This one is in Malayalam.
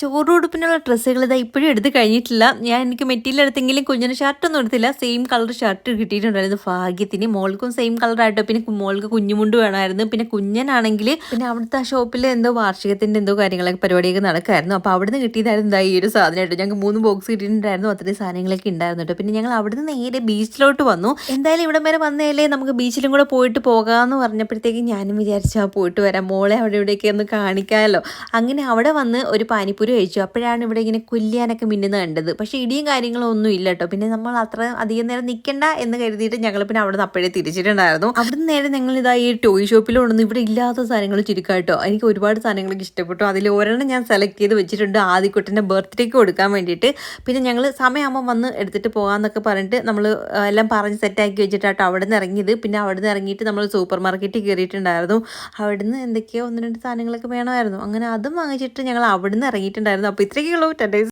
ചോറുടുപ്പിനുള്ള ഡ്രസ്സുകൾ ഇതാ ഇപ്പോഴും എടുത്ത് കഴിഞ്ഞിട്ടില്ല. എനിക്ക് മെറ്റീരിയൽ എടുത്തെങ്കിലും കുഞ്ഞിന് ഷർട്ടൊന്നും എടുത്തില്ല. സെയിം കളർ ഷർട്ട് കിട്ടിയിട്ടുണ്ടായിരുന്നു ഭാഗ്യത്തിന്. മോൾക്കും സെയിം കളറായിട്ടോ. പിന്നെ മോൾക്ക് കുഞ്ഞുമുണ്ട് വേണമായിരുന്നു. പിന്നെ കുഞ്ഞനാണെങ്കിൽ പിന്നെ അവിടുത്തെ ആ ഷോപ്പിൽ എന്തോ വാർഷികത്തിൻ്റെ എന്തോ കാര്യങ്ങളൊക്കെ പരിപാടിയൊക്കെ നടക്കായിരുന്നു. അപ്പോൾ അവിടുന്ന് കിട്ടിയതായിരുന്നു ഇതാ ഈ ഒരു സാധനമായിട്ട്. ഞങ്ങൾക്ക് 3 ബോക്സ് കിട്ടിയിട്ടുണ്ടായിരുന്നു. അത്രയും സാധനങ്ങളൊക്കെ ഉണ്ടായിരുന്നു കേട്ടോ. പിന്നെ ഞങ്ങൾ അവിടുന്ന് നേരെ ബീച്ചിലോട്ട് വന്നു. എന്തായാലും ഇവിടം വരെ വന്നതല്ലേ, നമുക്ക് ബീച്ചിലും കൂടെ പോയിട്ട് പോകാമെന്ന് പറഞ്ഞപ്പോഴത്തേക്ക് ഞാനും വിചാരിച്ചാൽ പോയിട്ട് വരാം, മോളെ അവിടെ ഇവിടെയൊക്കെ ഒന്ന് കാണിക്കാമല്ലോ. അങ്ങനെ അവിടെ വന്ന് ഒരു പാനിപ്പൂരി കഴിച്ചു. അപ്പോഴാണ് ഇവിടെ ഇങ്ങനെ കൊല്ലിയാനൊക്കെ മിന്നുന്നത് കണ്ടത്. പക്ഷേ ഇടിയും കാര്യങ്ങളും ഒന്നും ഇല്ല കേട്ടോ. പിന്നെ നമ്മൾ അത്ര അധികം നേരം നിൽക്കണ്ട എന്ന് കരുതിയിട്ട് ഞങ്ങൾ പിന്നെ അവിടെ നിന്ന് അപ്പോഴേ തിരിച്ചിട്ടുണ്ടായിരുന്നു. അവിടുന്ന് നേരെ ഞങ്ങൾ ഇതാ ഈ ടോയ് ഷോപ്പിൽ കൊണ്ടുവന്ന് ഇവിടെ ഇല്ലാത്ത സാധനങ്ങൾ ചുരുക്കാം കേട്ടോ. എനിക്ക് ഒരുപാട് സാധനങ്ങളൊക്കെ ഇഷ്ടപ്പെട്ടു. അതിൽ ഒരെണ്ണം ഞാൻ സെലക്ട് ചെയ്ത് വെച്ചിട്ടുണ്ട് ആദ്യക്കുട്ടൻ്റെ ബർത്ത്ഡേക്ക് കൊടുക്കാൻ വേണ്ടിയിട്ട്. പിന്നെ ഞങ്ങൾ സമയമാകുമ്പോൾ വന്ന് എടുത്തിട്ട് പോകാമെന്നൊക്കെ പറഞ്ഞിട്ട് നമ്മൾ എല്ലാം പറഞ്ഞ് സെറ്റാക്കി വെച്ചിട്ടാട്ടോ അവിടെ നിന്ന് ഇറങ്ങിയത്. പിന്നെ അവിടെ നിന്ന് ഇറങ്ങിയിട്ട് നമ്മൾ സൂപ്പർ മാർക്കറ്റിൽ കയറിയിട്ടുണ്ടായിരുന്നു. അവിടുന്ന് എന്തൊക്കെയോ 1-2 സാധനങ്ങളൊക്കെ വേണമായിരുന്നു. അങ്ങനെ അതും വാങ്ങിച്ചിട്ട് ഞങ്ങൾ അവിടെ നിന്ന് ഇറങ്ങിയിട്ടുണ്ടായിരുന്നു. അപ്പോൾ ഇത്രയൊക്കെയുള്ളൂ 10 days.